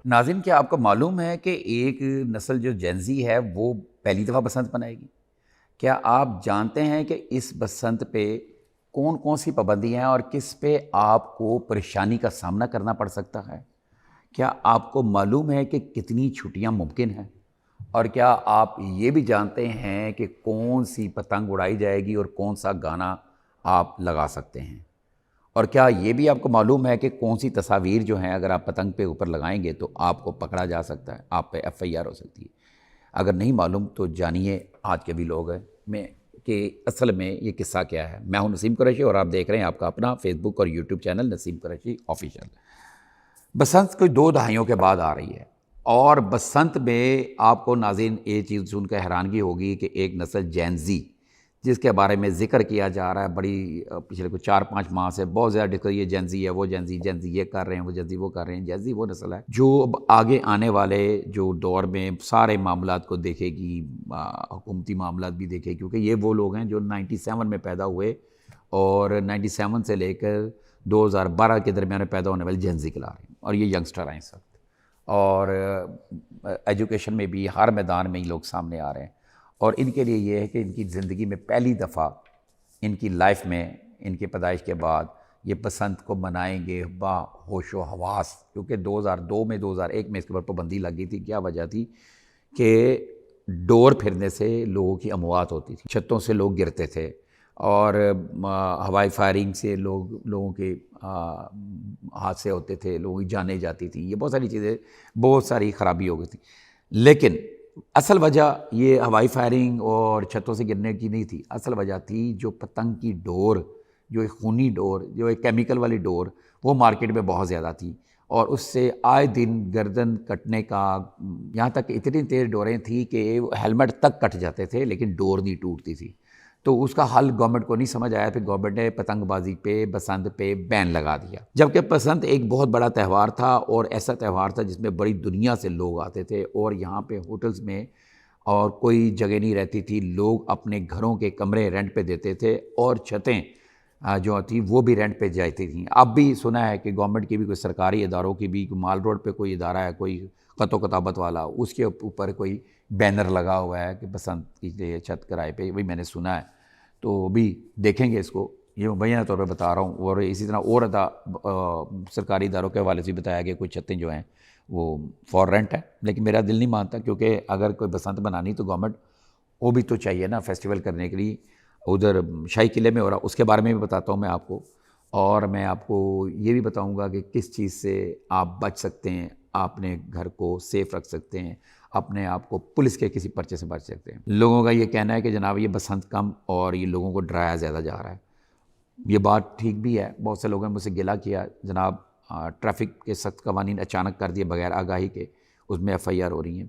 ناظرین، کیا آپ کو معلوم ہے کہ ایک نسل جو جینزی ہے وہ پہلی دفعہ بسنت منائے گی؟ کیا آپ جانتے ہیں کہ اس بسنت پہ کون کون سی پابندیاں ہیں اور کس پہ آپ کو پریشانی کا سامنا کرنا پڑ سکتا ہے؟ کیا آپ کو معلوم ہے کہ کتنی چھٹیاں ممکن ہیں؟ اور کیا آپ یہ بھی جانتے ہیں کہ کون سی پتنگ اڑائی جائے گی اور کون سا گانا آپ لگا سکتے ہیں؟ اور کیا یہ بھی آپ کو معلوم ہے کہ کون سی تصاویر جو ہیں اگر آپ پتنگ پہ اوپر لگائیں گے تو آپ کو پکڑا جا سکتا ہے، آپ پہ FIR ہو سکتی ہے؟ اگر نہیں معلوم تو جانیے آج کے بھی لوگ ہیں میں کہ اصل میں یہ قصہ کیا ہے۔ میں ہوں نسیم قریشی اور آپ دیکھ رہے ہیں آپ کا اپنا فیس بک اور یوٹیوب چینل نسیم قریشی آفیشیل۔ بسنت کوئی 2 دہائیوں کے بعد آ رہی ہے، اور بسنت میں آپ کو ناظرین یہ چیز سن کے حیرانگی ہوگی کہ ایک نسل جینزی جس کے بارے میں ذکر کیا جا رہا ہے بڑی پچھلے کچھ 4-5 ماہ سے بہت زیادہ ڈسکس، یہ جینزی ہے، وہ جینزی یہ کر رہے ہیں، وہ جینزی وہ کر رہے ہیں۔ جینزی وہ نسل ہے جو اب آگے آنے والے جو دور میں سارے معاملات کو دیکھے گی، حکومتی معاملات بھی دیکھے گی، کیونکہ یہ وہ لوگ ہیں جو 97 میں پیدا ہوئے اور 97 سے لے کر 2012 کے درمیان میں پیدا ہونے والے جینزی کہلا رہے ہیں، اور یہ ینگسٹر ہیں اس وقت، اور ایجوکیشن میں بھی ہر میدان میں ہی لوگ سامنے آ رہے ہیں۔ اور ان کے لیے یہ ہے کہ ان کی زندگی میں پہلی دفعہ ان کی لائف میں ان کی پیدائش کے بعد یہ بسنت کو منائیں گے با ہوش و حواس، کیونکہ 2002 میں 2001 میں اس کے اوپر پابندی لگی تھی۔ کیا وجہ تھی؟ کہ ڈور پھرنے سے لوگوں کی اموات ہوتی تھی، چھتوں سے لوگ گرتے تھے، اور ہوائی فائرنگ سے لوگوں کے حادثے ہوتے تھے، لوگوں کی جانیں جاتی تھیں، یہ بہت ساری چیزیں، بہت ساری خرابی ہو گئی تھی۔ لیکن اصل وجہ یہ ہوائی فائرنگ اور چھتوں سے گرنے کی نہیں تھی، اصل وجہ تھی جو پتنگ کی ڈور، جو ایک خونی ڈور، جو ایک کیمیکل والی ڈور، وہ مارکیٹ میں بہت زیادہ تھی، اور اس سے آئے دن گردن کٹنے کا، یہاں تک اتنی تیز ڈوریں تھیں کہ ہیلمٹ تک کٹ جاتے تھے لیکن ڈور نہیں ٹوٹتی تھی۔ تو اس کا حل گورنمنٹ کو نہیں سمجھ آیا، پھر گورنمنٹ نے پتنگ بازی پہ بسنت پہ بین لگا دیا، جبکہ بسنت ایک بہت بڑا تہوار تھا، اور ایسا تہوار تھا جس میں بڑی دنیا سے لوگ آتے تھے، اور یہاں پہ ہوٹلز میں اور کوئی جگہ نہیں رہتی تھی، لوگ اپنے گھروں کے کمرے رینٹ پہ دیتے تھے، اور چھتیں جو تھیں وہ بھی رینٹ پہ جاتی تھیں۔ اب بھی سنا ہے کہ گورنمنٹ کی بھی کوئی سرکاری اداروں کی بھی، مال روڈ پہ کوئی ادارہ ہے کوئی خط و کتابت والا، اس کے اوپر کوئی بینر لگا ہوا ہے کہ بسنت کی لیے چھت کرائے پہ، وہی میں نے سنا ہے۔ تو بھی دیکھیں گے اس کو، یہ مبینہ طور پہ بتا رہا ہوں، اور اسی طرح اور سرکاری اداروں کے حوالے سے بتایا گیا کوئی چھتیں جو ہیں وہ فار رینٹ ہے، لیکن میرا دل نہیں مانتا، کیونکہ اگر کوئی بسنت بنانی تو گورنمنٹ وہ بھی تو چاہیے نا فیسٹیول کرنے کے لیے۔ ادھر شاہی قلعے میں ہو رہا، اس کے بارے میں بھی بتاتا ہوں میں آپ کو، اور میں آپ کو یہ بھی بتاؤں گا کہ کس چیز سے آپ بچ سکتے ہیں، اپنے گھر کو سیف رکھ سکتے ہیں، اپنے آپ کو پولیس کے کسی پرچے سے بچ سکتے ہیں۔ لوگوں کا یہ کہنا ہے کہ جناب یہ بسنت کم اور یہ لوگوں کو ڈرایا زیادہ جا رہا ہے، یہ بات ٹھیک بھی ہے۔ بہت سے لوگوں نے مجھ سے گلہ کیا، جناب ٹریفک کے سخت قوانین اچانک کر دیے بغیر آگاہی کے، اس میں FIR ہو رہی ہیں،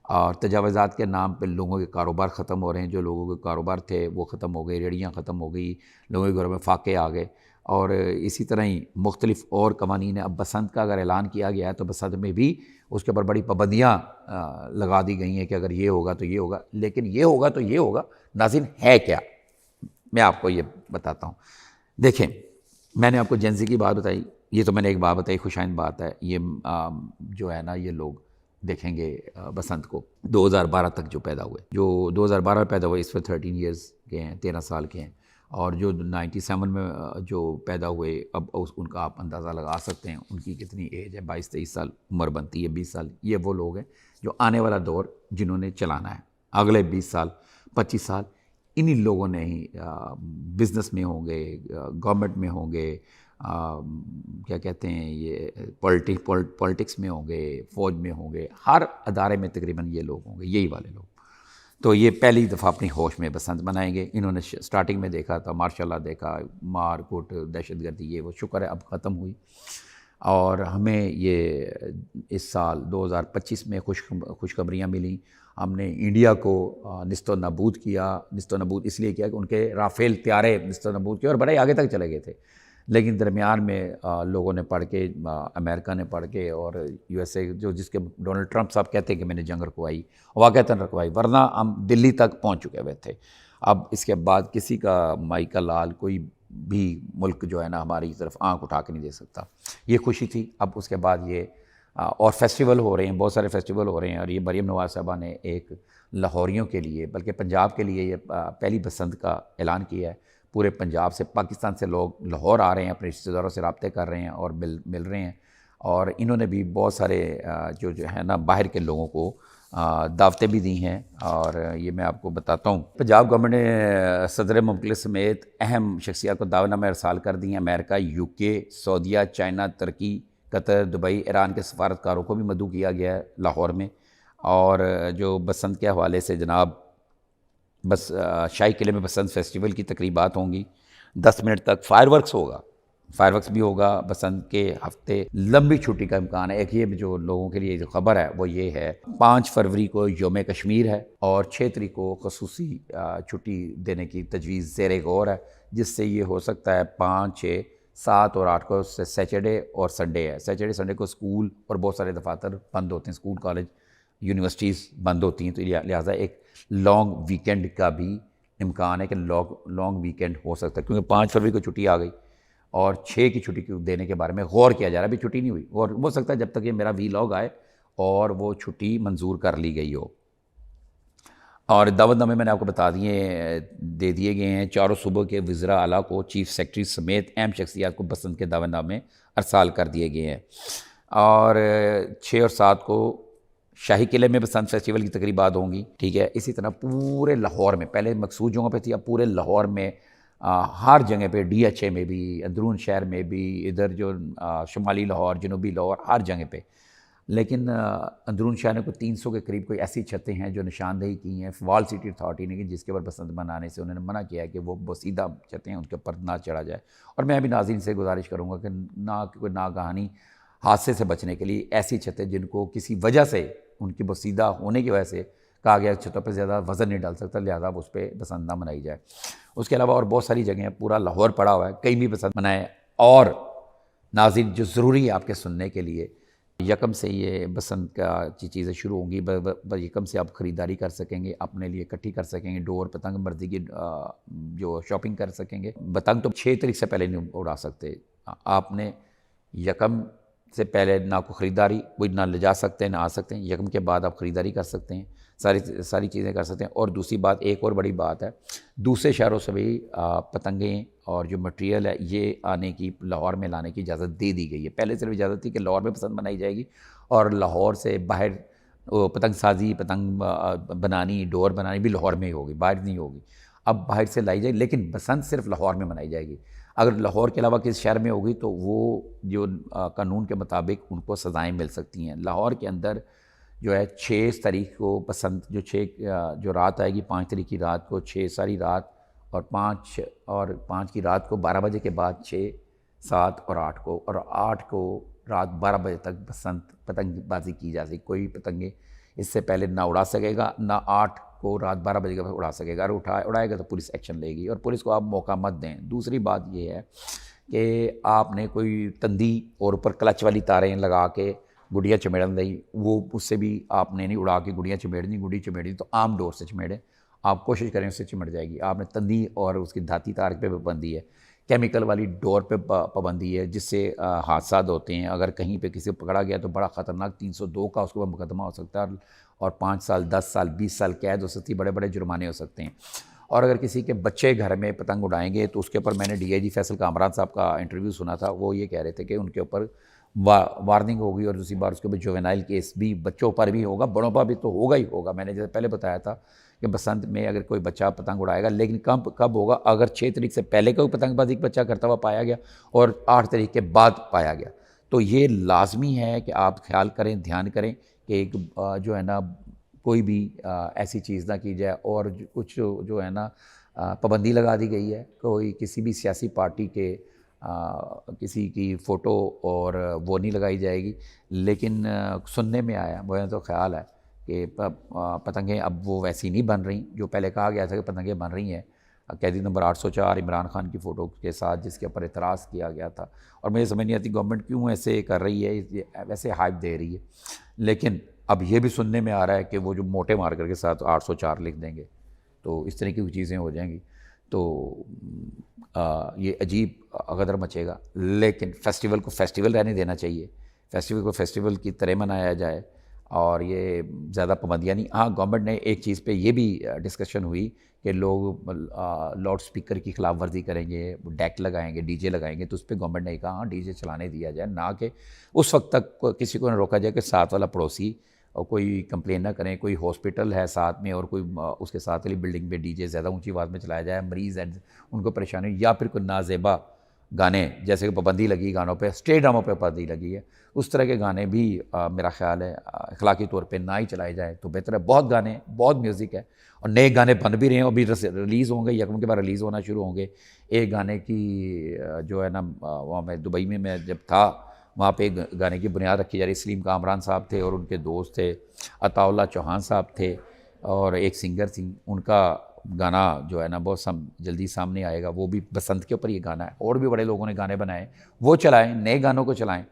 اور تجاوزات کے نام پہ لوگوں کے کاروبار ختم ہو رہے ہیں، جو لوگوں کے کاروبار تھے وہ ختم ہو گئے، ریڑیاں ختم ہو گئی، لوگوں کے گھروں میں فاقے آ گئے، اور اسی طرح ہی مختلف اور قوانین ہیں۔ اب بسنت کا اگر اعلان کیا گیا ہے تو بسنت میں بھی اس کے اوپر بڑی پابندیاں لگا دی گئی ہیں کہ اگر یہ ہوگا تو یہ ہوگا، لیکن یہ ہوگا تو یہ ہوگا، ناظرین ہے کیا؟ میں آپ کو یہ بتاتا ہوں۔ دیکھیں، میں نے آپ کو جینزی کی بات بتائی، یہ تو میں نے ایک بات بتائی، خوشائند بات ہے، یہ جو ہے نا یہ لوگ دیکھیں گے بسنت کو 2012 تک جو پیدا ہوئے، جو 2012 میں پیدا ہوئے اس وقت 13 ایئرز کے ہیں، 13 سال کے ہیں، اور جو 97 میں جو پیدا ہوئے اب ان کا آپ اندازہ لگا سکتے ہیں ان کی کتنی ایج ہے، 22-23 سال عمر بنتی ہے، 20 سال، یہ وہ لوگ ہیں جو آنے والا دور جنہوں نے چلانا ہے، اگلے 20 سال 25 سال انہی لوگوں نے ہی بزنس میں ہوں گے، گورنمنٹ میں ہوں گے، کیا کہتے ہیں یہ پولیٹکس میں ہوں گے، فوج میں ہوں گے، ہر ادارے میں تقریباً یہ لوگ ہوں گے، یہی والے لوگ۔ تو یہ پہلی دفعہ اپنی ہوش میں بسنت منائیں گے۔ انہوں نے سٹارٹنگ میں دیکھا تھا، ماشاءاللہ دیکھا، مار کوٹ دہشت گردی یہ وہ، شکر ہے اب ختم ہوئی، اور ہمیں یہ اس سال 2025 میں خوشخبریاں ملیں۔ ہم نے انڈیا کو نست و نابود کیا، نست و نابود اس لیے کیا کہ ان کے رافیل طیارے نست و نابود کیے اور بڑے آگے تک چلے گئے تھے، لیکن درمیان میں لوگوں نے پڑھ کے، امریکہ نے پڑھ کے، اور USA جو جس کے ڈونلڈ ٹرمپ صاحب کہتے ہیں کہ میں نے جنگ رکوائی، واقعتاً رکوائی، ورنہ ہم دلی تک پہنچ چکے ہوئے تھے۔ اب اس کے بعد کسی کا مائی کا لال کوئی بھی ملک جو ہے نا ہماری طرف آنکھ اٹھا کے نہیں دے سکتا، یہ خوشی تھی۔ اب اس کے بعد یہ اور فیسٹیول ہو رہے ہیں، بہت سارے فیسٹیول ہو رہے ہیں، اور یہ مریم نواز صاحبہ نے ایک لاہوریوں کے لیے بلکہ پنجاب کے لیے یہ پہلی بسنت کا اعلان کیا ہے۔ پورے پنجاب سے، پاکستان سے لوگ لاہور آ رہے ہیں، اپنے رشتہ داروں سے رابطے کر رہے ہیں اور مل رہے ہیں، اور انہوں نے بھی بہت سارے جو ہے نا باہر کے لوگوں کو دعوتیں بھی دی ہیں، اور یہ میں آپ کو بتاتا ہوں۔ پنجاب گورنمنٹ نے صدر مملکت سمیت اہم شخصیات کو دعوت نامے ارسال کر دی ہیں۔ امریکہ، یو کے، سعودیہ، چائنا، ترکی، قطر، دبئی، ایران کے سفارتکاروں کو بھی مدعو کیا گیا ہے لاہور میں۔ اور جو بسنت کے حوالے سے جناب بس شاہی قلعے میں بسنت فیسٹیول کی تقریبات ہوں گی، 10 منٹ تک فائر ورکس ہوگا، فائر ورکس بھی ہوگا۔ بسنت کے ہفتے لمبی چھٹی کا امکان ہے۔ ایک یہ جو لوگوں کے لیے جو خبر ہے وہ یہ ہے، 5 فروری کو یوم کشمیر ہے اور 6 تاریخ کو خصوصی چھٹی دینے کی تجویز زیر غور ہے، جس سے یہ ہو سکتا ہے 5، 6، 7 اور 8 کو سیچرڈے اور سنڈے ہے۔ سیچرڈے سنڈے کو اسکول اور بہت سارے دفاتر بند ہوتے ہیں، اسکول، کالج، یونیورسٹیز بند ہوتی ہیں، تو لہٰذا ایک لانگ ویکینڈ کا بھی امکان ہے کہ لانگ ویکینڈ ہو سکتا ہے، کیونکہ 5 فروری کو چھٹی آ گئی اور 6 کی چھٹی دینے کے بارے میں غور کیا جا رہا ہے۔ ابھی چھٹی نہیں ہوئی، اور ہو سکتا ہے جب تک یہ میرا وی لاگ آئے اور وہ چھٹی منظور کر لی گئی ہو۔ اور دعوت نامے میں نے آپ کو دے دیے گئے ہیں۔ چاروں صوبوں کے وزراء اعلیٰ کو، چیف سیکرٹری سمیت اہم شخصیات کو بسنت کے دعوت نامے ارسال کر دیے گئے ہیں۔ اور 6 اور 7 کو شاہی قلعے میں بسنت فیسٹیول کی تقریبات ہوں گی، ٹھیک ہے۔ اسی طرح پورے لاہور میں، پہلے مخصوص جگہوں پہ تھی، اب پورے لاہور میں ہر جگہ پہ، ڈی ایچ اے میں بھی، اندرون شہر میں بھی، ادھر جو شمالی لاہور، جنوبی لاہور، ہر جگہ پہ۔ لیکن اندرون شہر میں کوئی 300 کے قریب کوئی ایسی چھتیں ہیں جو نشاندہی کی ہیں وال سٹی اتھارٹی نے، کہ جس کے اوپر بسنت منانے سے انہوں نے منع کیا ہے کہ وہ بوسیدہ چھتیں ہیں، ان کے اوپر نہ چڑھا جائے۔ اور میں بھی ناظرین سے گزارش کروں گا کہ کوئی ناگہانی حادثے سے بچنے کے لیے ایسی چھتیں جن کو کسی وجہ سے ان کی بوسیدہ ہونے کی وجہ سے کہا گیا چھتوں پہ زیادہ وزن نہیں ڈال سکتا، لہٰذا اس پہ بسنت نہ منائی جائے۔ اس کے علاوہ اور بہت ساری جگہیں ہیں، پورا لاہور پڑا ہوا ہے، کہیں بھی بسنت منائیں۔ اور ناظرین جو ضروری ہے آپ کے سننے کے لیے، یکم سے یہ بسنت کا چیزیں شروع ہوں گی، یکم سے آپ خریداری کر سکیں گے، اپنے لیے اکٹھی کر سکیں گے، ڈور پتنگ مرضی کی جو شاپنگ کر سکیں گے۔ پتنگ تو 6 تاریخ سے پہلے نہیں اڑا سکتے، آپ نے یکم سے پہلے نہ کو خریداری کوئی نہ لے جا سکتے ہیں نہ آ سکتے ہیں، یکم کے بعد آپ خریداری کر سکتے ہیں، ساری چیزیں کر سکتے ہیں۔ اور دوسری بات، ایک اور بڑی بات ہے، دوسرے شہروں سے بھی پتنگیں اور جو مٹیریل ہے یہ آنے کی، لاہور میں لانے کی اجازت دے دی گئی ہے۔ پہلے صرف اجازت تھی کہ لاہور میں پسند منائی جائے گی، اور لاہور سے باہر پتنگ سازی، پتنگ بنانی، ڈور بنانی بھی لاہور میں ہی ہوگی، باہر نہیں ہوگی۔ اب باہر سے لائی جائے، لیکن بسنت صرف لاہور میں منائی جائے گی۔ اگر لاہور کے علاوہ کسی شہر میں ہوگی تو وہ جو قانون کے مطابق ان کو سزائیں مل سکتی ہیں۔ لاہور کے اندر جو ہے 6 تاریخ کو بسنت جو رات آئے گی، 5 تاریخ کی رات کو 6 ساری رات، اور 5 کی رات کو 12 بجے کے بعد 6، 7 اور 8 کو، اور 8 کو رات 12 بجے تک بسنت پتنگ بازی کی جا سکے۔ کوئی پتنگیں اس سے پہلے نہ اڑا سکے گا، نہ 8 کو رات 12 بجے کے بعد اڑا سکے گا۔ اگر اڑائے گا تو پولیس ایکشن لے گی، اور پولیس کو آپ موقع مت دیں۔ دوسری بات یہ ہے کہ آپ نے کوئی تندی اور اوپر کلچ والی تاریں لگا کے گڈیاں چمیڑن دی، وہ اس سے بھی آپ نے نہیں اڑا کے گڈیاں چمیڑنی۔ گڈی چمیڑی تو عام ڈور سے چمیڑیں، آپ کوشش کریں اس سے چمٹ جائے گی۔ آپ نے تندی اور اس کی دھاتی تار پہ پابندی ہے، کیمیکل والی ڈور پہ پابندی ہے، جس سے حادثات ہوتے ہیں۔ اگر کہیں پہ کسی کو پکڑا گیا تو بڑا خطرناک 302 کا اس کے اوپر مقدمہ ہو سکتا ہے، اور 5 سال، 10 سال، 20 سال قید ہو سکتی ہے، بڑے بڑے جرمانے ہو سکتے ہیں۔ اور اگر کسی کے بچے گھر میں پتنگ اڑائیں گے تو اس کے اوپر میں نے ڈی آئی جی فیصل کامران صاحب کا انٹرویو سنا تھا، وہ یہ کہہ رہے تھے کہ ان کے اوپر وارننگ ہوگی، اور دوسری بار اس کے اوپر جوینائل کیس بھی بچوں پر بھی ہوگا، بڑوں پر بھی تو ہوگا ہی ہوگا۔ میں نے جیسے پہلے بتایا تھا کہ بسنت میں اگر کوئی بچہ پتنگ اڑائے گا، لیکن کب ہوگا؟ اگر 6 تاریخ سے پہلے کوئی پتنگ بازی کا بچہ کرتا ہوا پایا گیا اور 8 تاریخ کے بعد پایا گیا، تو یہ لازمی ہے کہ آپ خیال کریں، دھیان کریں کہ ایک جو ہے نا کوئی بھی ایسی چیز نہ کی جائے۔ اور کچھ جو ہے نا پابندی لگا دی گئی ہے، کوئی کسی بھی سیاسی پارٹی کے کسی کی فوٹو اور وہ نہیں لگائی جائے گی۔ لیکن سننے میں آیا، مجھے تو خیال ہے کہ پتنگیں اب وہ ویسی نہیں بن رہی جو پہلے کہا گیا تھا کہ پتنگیں بن رہی ہیں۔ قیدی نمبر 804 عمران خان کی فوٹو کے ساتھ، جس کے اوپر اعتراض کیا گیا تھا، اور مجھے سمجھ نہیں آتی گورنمنٹ کیوں ایسے کر رہی ہے، ویسے ہائپ دے رہی ہے۔ لیکن اب یہ بھی سننے میں آ رہا ہے کہ وہ جو موٹے مارکر کے ساتھ 804 لکھ دیں گے تو اس طرح کی چیزیں ہو جائیں گی، تو یہ عجیب غدر مچے گا۔ لیکن فیسٹیول کو فیسٹیول رہنے دینا چاہیے، فیسٹیول کو فیسٹیول کی طرح منایا جائے اور یہ زیادہ پابندیاں نہیں. ہاں گورنمنٹ نے ایک چیز پہ یہ بھی ڈسکشن ہوئی کہ لوگ لاؤڈ سپیکر کی خلاف ورزی کریں گے, ڈیک لگائیں گے, ڈی جے لگائیں گے, تو اس پہ گورنمنٹ نے کہا ہاں ڈی جے چلانے دیا جائے, نہ کہ اس وقت تک کسی کو نہ روکا جائے کہ ساتھ والا پڑوسی اور کوئی کمپلین نہ کریں, کوئی ہاسپٹل ہے ساتھ میں اور کوئی اس کے ساتھ والی بلڈنگ پہ ڈی جے زیادہ اونچی آواز میں چلایا جائے, مریض ہیں ان کو پریشانی, یا پھر کوئی نازیبا گانے جیسے کہ پابندی لگی گانوں پہ, اسٹیج ڈراموں پہ پابندی لگی ہے, اس طرح کے گانے بھی میرا خیال ہے اخلاقی طور پہ نہ ہی چلائے جائیں تو بہتر ہے. بہت گانے, بہت میوزک ہے اور نئے گانے بن بھی رہے ہیں, اور بھی ریلیز ہوں گے, یکم کے بعد ریلیز ہونا شروع ہوں گے. ایک گانے کی جو ہے نا وہاں میں دبئی میں جب تھا وہاں پہ ایک گانے کی بنیاد رکھی جا رہی, سلیم کامران صاحب تھے اور ان کے دوست تھے, عطا اللہ چوہان صاحب تھے اور ایک سنگر تھی, ان کا گانا جو ہے نا بہت جلدی سامنے آئے گا, وہ بھی بسنت کے اوپر یہ گانا ہے. اور بھی بڑے لوگوں نے گانے بنائے, وہ چلائیں, نئے گانوں کو چلائیں.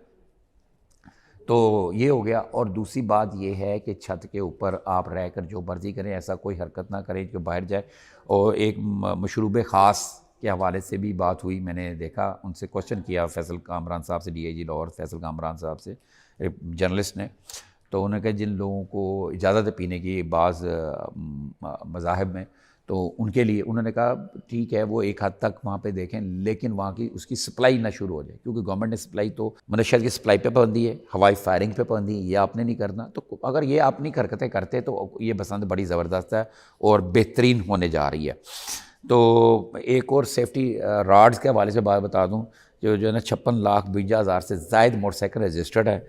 تو یہ ہو گیا. اور دوسری بات یہ ہے کہ چھت کے اوپر آپ رہ کر جو مرضی کریں, ایسا کوئی حرکت نہ کریں کہ باہر جائے. اور ایک مشروب خاص کے حوالے سے بھی بات ہوئی, میں نے دیکھا, ان سے کوشچن کیا فیصل کامران صاحب سے, ڈی آئی جی لاہور فیصل کامران صاحب سے, جرنلسٹ نے, تو انہوں نے کہا جن لوگوں کو اجازت ہے پینے کی بعض مذاہب میں, تو ان کے لیے انہوں نے کہا ٹھیک ہے وہ ایک حد تک وہاں پہ دیکھیں, لیکن وہاں کی اس کی سپلائی نہ شروع ہو جائے, کیونکہ گورنمنٹ نے سپلائی تو منشیات کی سپلائی پہ پابندی ہے, ہوائی فائرنگ پہ پابندی ہے, یہ آپ نے نہیں کرنا. تو اگر یہ آپ نہیں حرکتیں کرتے تو یہ بسنت بڑی زبردست ہے اور بہترین ہونے جا رہی ہے. تو ایک اور سیفٹی راڈز کے حوالے سے بات بتا دوں, جو ہے نا 56,52,000 سے زائد موٹر سائیکل رجسٹرڈ ہے,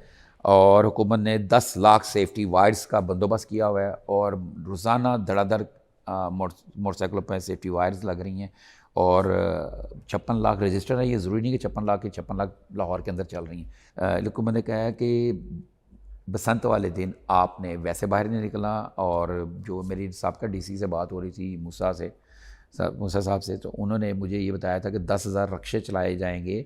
اور حکومت نے 10 لاکھ سیفٹی وائرس کا بندوبست کیا ہوا ہے, اور روزانہ دھڑا دھڑ موٹر سائیکلوں پہ سیفٹی وائرز لگ رہی ہیں, اور 56 لاکھ رجسٹر ہے. یہ ضروری نہیں کہ 56 لاکھ کی 56 لاکھ لاہور کے اندر چل رہی ہیں. حکومت نے کہا ہے کہ بسنت والے دن آپ نے ویسے باہر نہیں نکلنا. اور جو میری سابقہ ڈی سی سے بات ہو رہی تھی موسیٰ صاحب سے, تو انہوں نے مجھے یہ بتایا تھا کہ 10,000 رکشے چلائے جائیں گے,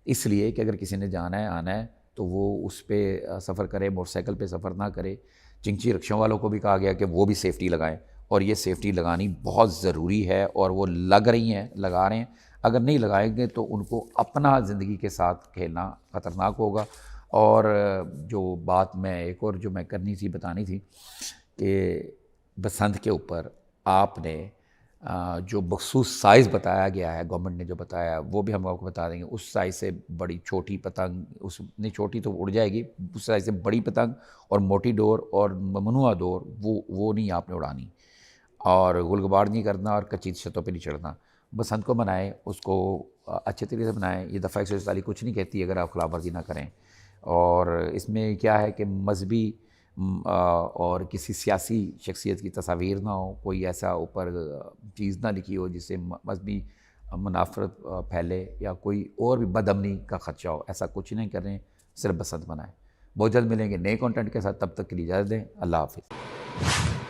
اس لیے کہ اگر کسی نے جانا ہے آنا ہے تو وہ اس پہ سفر کرے, موٹر سائیکل پہ سفر نہ کرے. چنگچی رکشوں والوں کو بھی کہا گیا کہ وہ بھی سیفٹی لگائیں, اور یہ سیفٹی لگانی بہت ضروری ہے, اور وہ لگ رہی ہیں, لگا رہے ہیں. اگر نہیں لگائیں گے تو ان کو اپنا زندگی کے ساتھ کھیلنا خطرناک ہوگا. اور جو بات میں ایک اور جو میں کرنی تھی, بتانی تھی, کہ بسنت کے اوپر آپ نے جو مخصوص سائز بتایا گیا ہے, گورنمنٹ نے جو بتایا وہ بھی ہم آپ کو بتا دیں گے. اس سائز سے بڑی چھوٹی پتنگ, اس نہیں چھوٹی تو اڑ جائے گی, اس سائز سے بڑی پتنگ اور موٹی ڈور اور ممنوعہ ڈور وہ نہیں آپ نے اڑانی, اور گل غبار نہیں کرنا, اور کچی چھتوں پہ نہیں چڑھنا. بسنت کو منائیں, اس کو اچھے طریقے سے منائیں. یہ دفعہ 144 کچھ نہیں کہتی اگر آپ خلاف ورزی نہ کریں. اور اس میں کیا ہے کہ مذہبی اور کسی سیاسی شخصیت کی تصاویر نہ ہو, کوئی ایسا اوپر چیز نہ لکھی ہو جس سے مذہبی منافرت پھیلے یا کوئی اور بھی بد امنی کا خدشہ ہو. ایسا کچھ نہیں کریں, صرف بسنت منائیں. بہت جلد ملیں گے نئے کانٹینٹ کے ساتھ, تب تک کے لیے اجازت دیں. اللہ حافظ.